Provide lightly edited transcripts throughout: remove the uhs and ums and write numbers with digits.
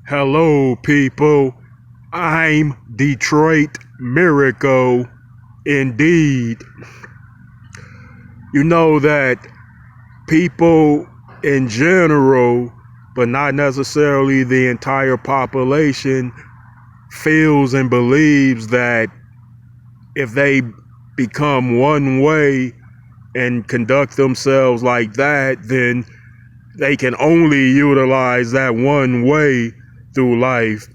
Hello, people. I'm Detroit Miracle. Indeed, you know that people in general, but not necessarily the entire population, feels and believes that if they become one way and conduct themselves like that, then they can only utilize that one way through life.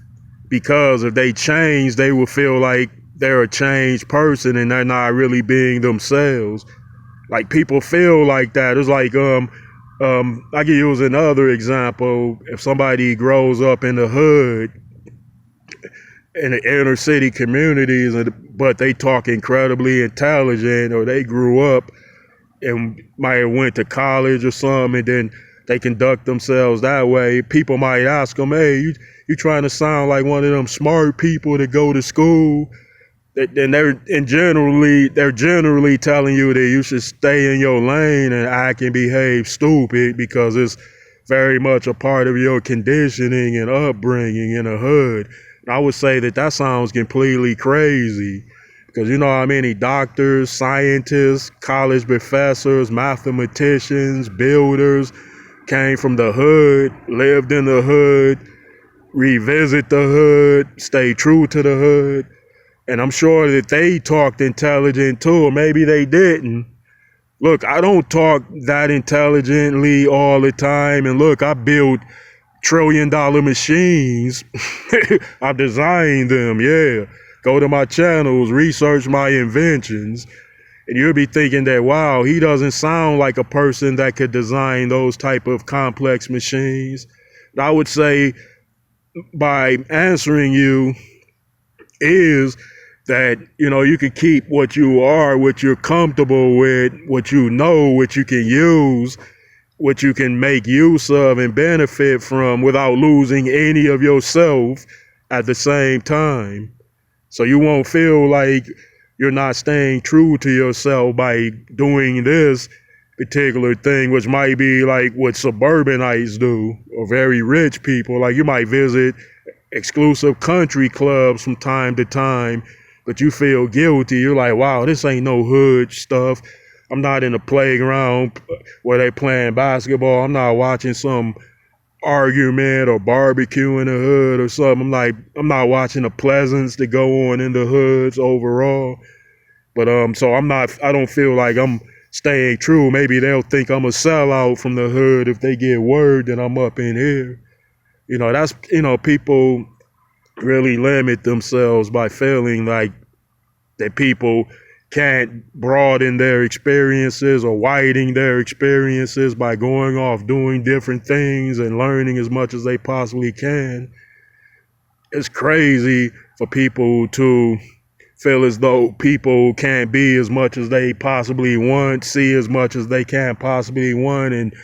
Because if they change, they will feel like they're a changed person and they're not really being themselves. Like people feel like that. It's like I can use another example. If somebody grows up in the hood in the inner city communities, but they talk incredibly intelligent, or they grew up and might have went to college or something, and then they conduct themselves that way, people might ask them, "Hey, you trying to sound like one of them smart people that go to school?" And they're generally telling you that you should stay in your lane and act and behave stupid because it's very much a part of your conditioning and upbringing in the hood. And I would say that sounds completely crazy because you know how many doctors, scientists, college professors, mathematicians, builders came from the hood, lived in the hood, revisit the hood, stay true to the hood. And I'm sure that they talked intelligent too, or maybe they didn't. Look, I don't talk that intelligently all the time. And look, I build $1 trillion machines. I've designed them, yeah. Go to my channels, research my inventions. And you'll be thinking that, wow, he doesn't sound like a person that could design those type of complex machines. And I would say by answering you is that, you know, you can keep what you are, what you're comfortable with, what you know, what you can use, what you can make use of and benefit from without losing any of yourself at the same time. So you won't feel like you're not staying true to yourself by doing this particular thing, which might be like what suburbanites do, or very rich people. Like you might visit exclusive country clubs from time to time, but you feel guilty. You're like, wow, this ain't no hood stuff. I'm not in a playground where they playing basketball. I'm not watching some argument or barbecue in the hood or something. I'm not watching the pleasance that go on in the hoods overall. But so I don't feel like I'm staying true. Maybe they'll think I'm a sellout from the hood if they get word that I'm up in here. You know, people really limit themselves by feeling like that people can't broaden their experiences or widen their experiences by going off doing different things and learning as much as they possibly can. It's crazy for people to feel as though people can't be as much as they possibly want, see as much as they can possibly want, and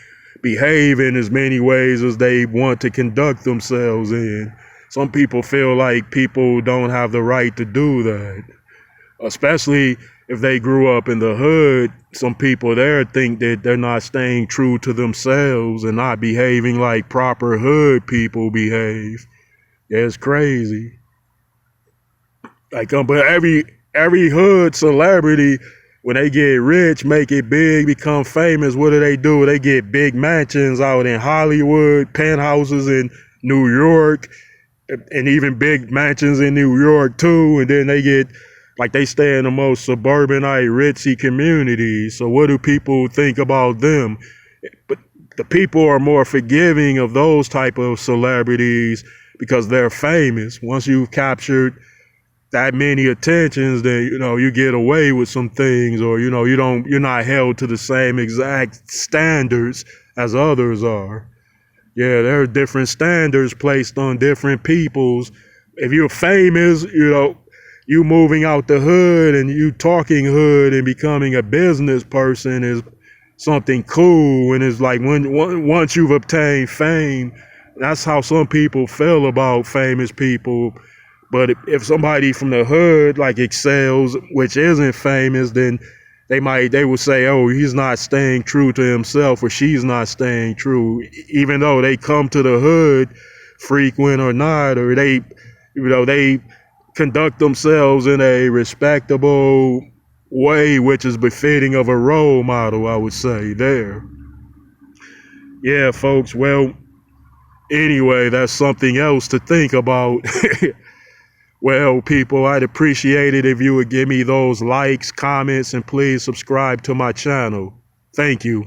behave in as many ways as they want to conduct themselves in. Some people feel like people don't have the right to do that, especially if they grew up in the hood. Some people there think that they're not staying true to themselves and not behaving like proper hood people behave. Yeah, it's crazy. Like, but every hood celebrity, when they get rich, make it big, become famous, what do? They get big mansions out in Hollywood, penthouses in New York, and even big mansions in New York too. And then they stay in the most suburbanite, ritzy communities. So what do people think about them? But the people are more forgiving of those type of celebrities because they're famous. Once you've captured that many attentions, then you get away with some things, or you're not held to the same exact standards as others are. Yeah, there are different standards placed on different peoples. If you're famous, you moving out the hood and you talking hood and becoming a business person is something cool. And it's like once you've obtained fame, that's how some people feel about famous people. But if somebody from the hood like excels, which isn't famous, then they would say, oh, he's not staying true to himself, or she's not staying true, even though they come to the hood frequent or not, or they conduct themselves in a respectable way, which is befitting of a role model, I would say there. Yeah, folks, well, anyway, that's something else to think about. Well, people, I'd appreciate it if you would give me those likes, comments, and please subscribe to my channel. Thank you.